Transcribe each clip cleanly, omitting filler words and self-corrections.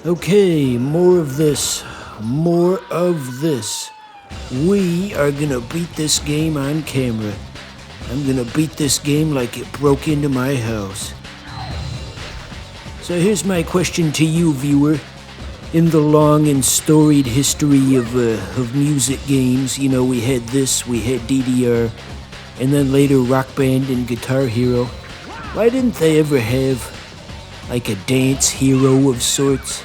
Okay, more of this. More of this. We are gonna beat this game on camera. I'm gonna beat this game like it broke into my house. So here's my question to you, viewer. In the long and storied history of music games, you know, we had this, we had DDR, and then later Rock Band and Guitar Hero. Why didn't they ever have, like, a dance hero of sorts?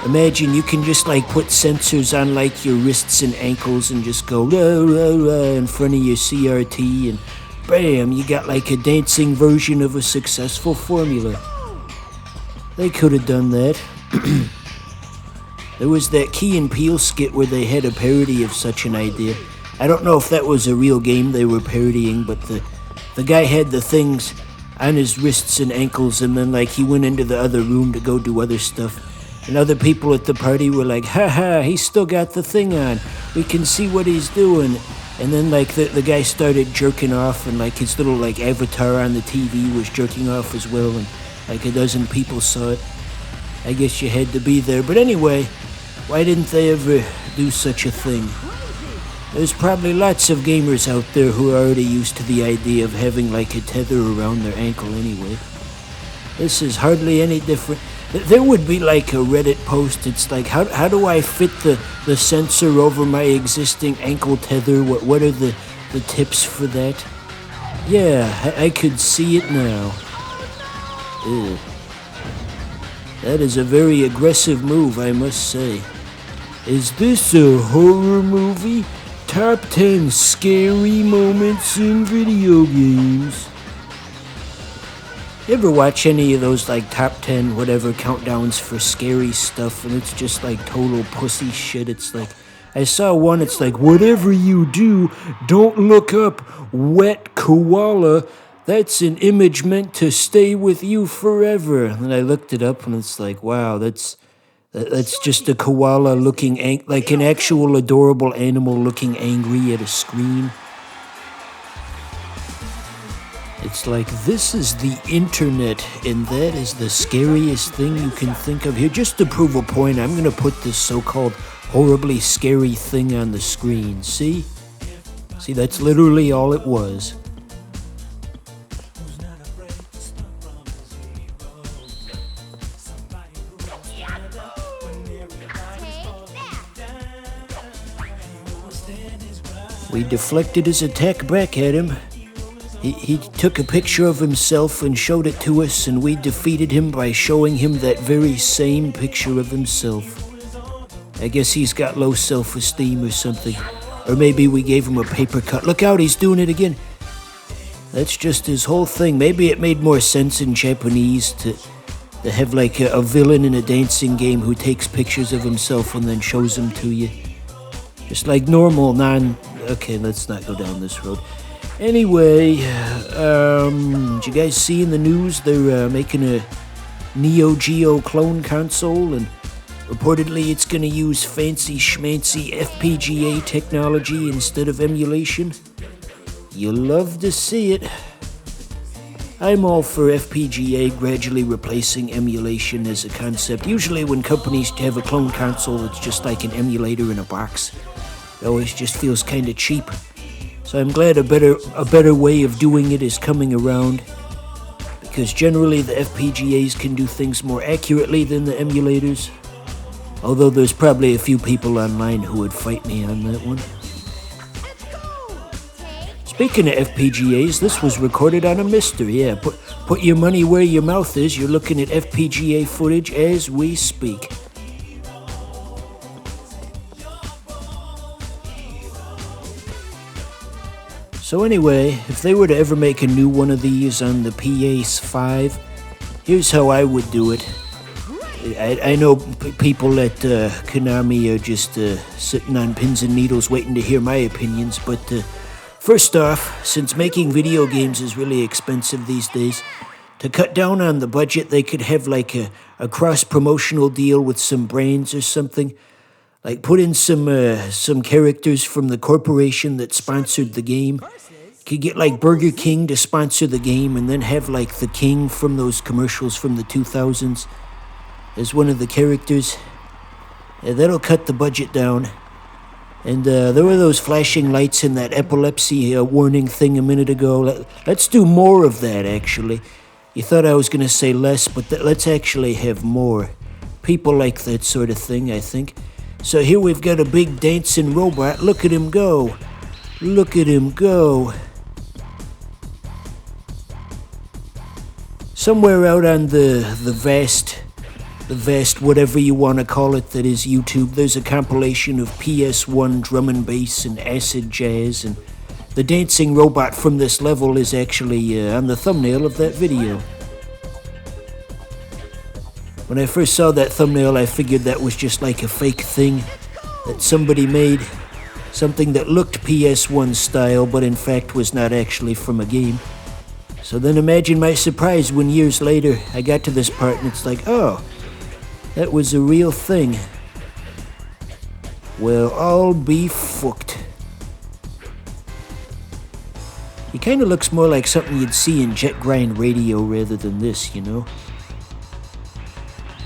Imagine you can just, like, put sensors on, like, your wrists and ankles and just go rah, rah, rah in front of your CRT, and bam, you got, like, a dancing version of a successful formula. They could have done that. There was that Key and Peele skit where they had a parody of such an idea. I don't know if that was a real game they were parodying, but the guy had the things on his wrists and ankles, and then, like, he went into the other room to go do other stuff. And other people at the party were like, haha, he's still got the thing on. We can see what he's doing. And then, like, the guy started jerking off, and, like, his little, like, avatar on the TV was jerking off as well, and, like, a dozen people saw it. I guess you had to be there. But anyway, why didn't they ever do such a thing? There's probably lots of gamers out there who are already used to the idea of having, like, a tether around their ankle anyway. This is hardly any different. There would be, like, a Reddit post. It's like, how do I fit the sensor over my existing ankle tether? What are the tips for that? Yeah, I could see it now. Ew. That is a very aggressive move, I must say. Is this a horror movie? Top 10 scary moments in video games. You ever watch any of those, like, top 10 whatever countdowns for scary stuff, and it's just like total pussy shit? It's like, I saw one, it's like, whatever you do, don't look up wet koala. That's an image meant to stay with you forever. And then I looked it up, and it's like, wow, that's just a koala looking like an actual adorable animal looking angry at a screen. It's like, this is the internet, and that is the scariest thing you can think of. Here, just to prove a point, I'm going to put this so-called horribly scary thing on the screen. See? See, that's literally all it was. We deflected his attack back at him. He took a picture of himself and showed it to us, and we defeated him by showing him that very same picture of himself. I guess he's got low self-esteem or something. Or maybe we gave him a paper cut. Look out, he's doing it again. That's just his whole thing. Maybe it made more sense in Japanese to have like a villain in a dancing game who takes pictures of himself and then shows them to you. Just like normal, Okay, let's not go down this road. Anyway, did you guys see in the news they're making a Neo Geo clone console, and reportedly it's going to use fancy schmancy FPGA technology instead of emulation? You'll love to see it. I'm all for FPGA gradually replacing emulation as a concept. Usually when companies have a clone console, it's just like an emulator in a box. It always just feels kind of cheap. So I'm glad a better way of doing it is coming around, because generally the FPGAs can do things more accurately than the emulators. Although there's probably a few people online who would fight me on that one. Speaking of FPGAs, this was recorded on a Mister. Yeah, put your money where your mouth is. You're looking at FPGA footage as we speak. So anyway, if they were to ever make a new one of these on the PS5, here's how I would do it. I know people at Konami are just sitting on pins and needles waiting to hear my opinions, but first off, since making video games is really expensive these days, to cut down on the budget, they could have like a cross-promotional deal with some brands or something. Like put in some characters from the corporation that sponsored the game. Could get like Burger King to sponsor the game and then have like the King from those commercials from the 2000s as one of the characters. That'll cut the budget down. And there were those flashing lights in that epilepsy warning thing a minute ago. Let's do more of that, actually. You thought I was going to say less, but let's actually have more. People like that sort of thing, I think. So here we've got a big dancing robot. Look at him go. Look at him go. Somewhere out on the vast whatever you want to call it that is YouTube, there's a compilation of PS1 drum and bass and acid jazz, and the dancing robot from this level is actually on the thumbnail of that video. When I first saw that thumbnail, I figured that was just like a fake thing that somebody made, something that looked PS1 style, but in fact was not actually from a game. So then imagine my surprise when years later I got to this part and it's like, oh, that was a real thing. Well, I'll be fucked. He kind of looks more like something you'd see in Jet Grind Radio rather than this, you know?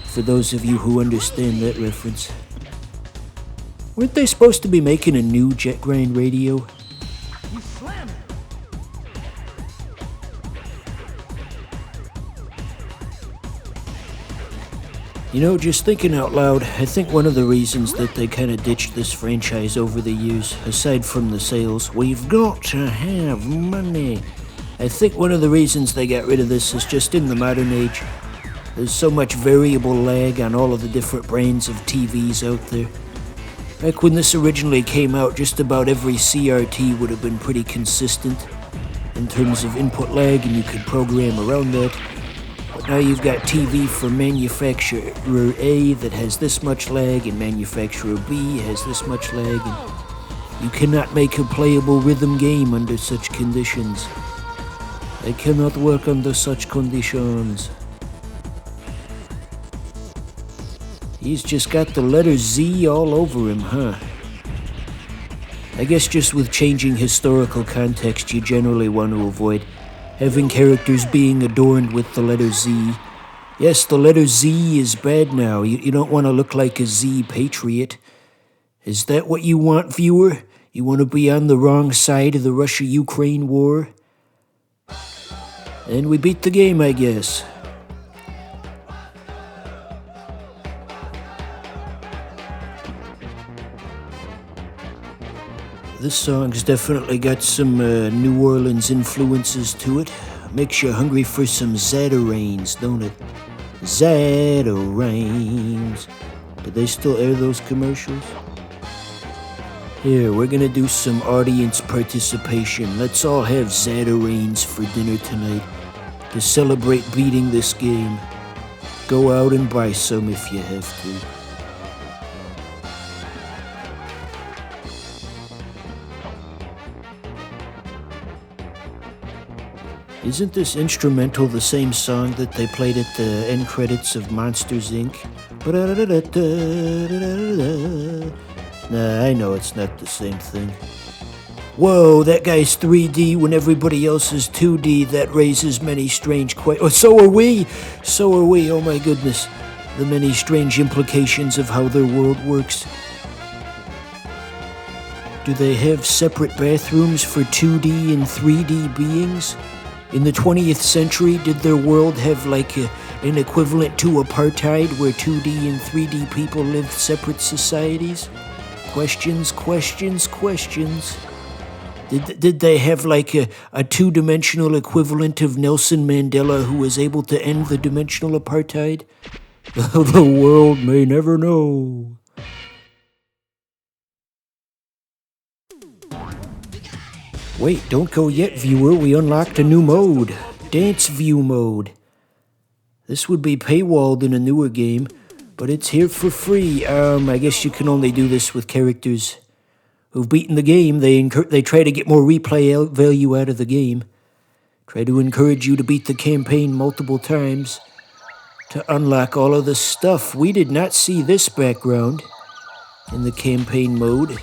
For those of you who understand that reference. Weren't they supposed to be making a new Jet Grind Radio? You know, just thinking out loud, I think one of the reasons that they kind of ditched this franchise over the years, aside from the sales, we've got to have money. I think one of the reasons they got rid of this is just in the modern age. There's so much variable lag on all of the different brands of TVs out there. Back when this originally came out, just about every CRT would have been pretty consistent in terms of input lag, and you could program around that. But now you've got TV from manufacturer A that has this much lag, and manufacturer B has this much lag, and you cannot make a playable rhythm game under such conditions. I cannot work under such conditions. He's just got the letter Z all over him, huh? I guess just with changing historical context, you generally want to avoid having characters being adorned with the letter Z. Yes, the letter Z is bad now. You don't want to look like a Z patriot. Is that what you want, viewer? You want to be on the wrong side of the Russia-Ukraine war? And we beat the game, I guess. This song's definitely got some New Orleans influences to it. Makes you hungry for some Zatarains, don't it? Zatarains. Do they still air those commercials? Here, we're gonna do some audience participation. Let's all have Zatarains for dinner tonight to celebrate beating this game. Go out and buy some if you have to. Isn't this instrumental the same song that they played at the end credits of Monsters, Inc.? Nah, I know it's not the same thing. Whoa, that guy's 3D when everybody else is 2D. That raises many strange questions. Oh, so are we! So are we, oh my goodness. The many strange implications of how their world works. Do they have separate bathrooms for 2D and 3D beings? In the 20th century, did their world have like an equivalent to apartheid where 2D and 3D people lived separate societies? Questions, questions, questions. Did they have like a two-dimensional equivalent of Nelson Mandela who was able to end the dimensional apartheid? The world may never know. Wait, don't go yet, viewer. We unlocked a new mode. Dance View mode. This would be paywalled in a newer game, but it's here for free. I guess you can only do this with characters who've beaten the game. They try to get more replay value out of the game. Try to encourage you to beat the campaign multiple times to unlock all of the stuff. We did not see this background in the campaign mode.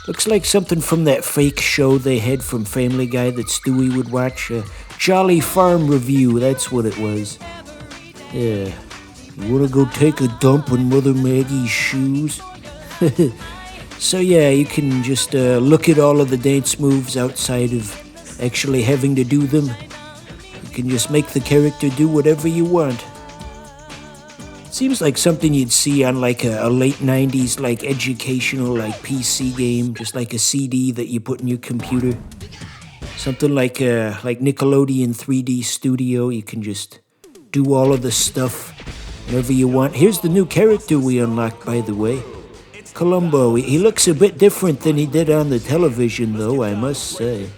Looks like something from that fake show they had from Family Guy that Stewie would watch. Jolly Farm Review, that's what it was. Yeah. You wanna go take a dump in Mother Maggie's shoes? So yeah, you can just look at all of the dance moves outside of actually having to do them. You can just make the character do whatever you want. Seems like something you'd see on like a late 90s like educational like PC game, just like a CD that you put in your computer. Something like Nickelodeon 3D Studio. You can just do all of the stuff whenever you want. Here's the new character we unlocked, by the way. Columbo. He looks a bit different than he did on the television, though, I must say.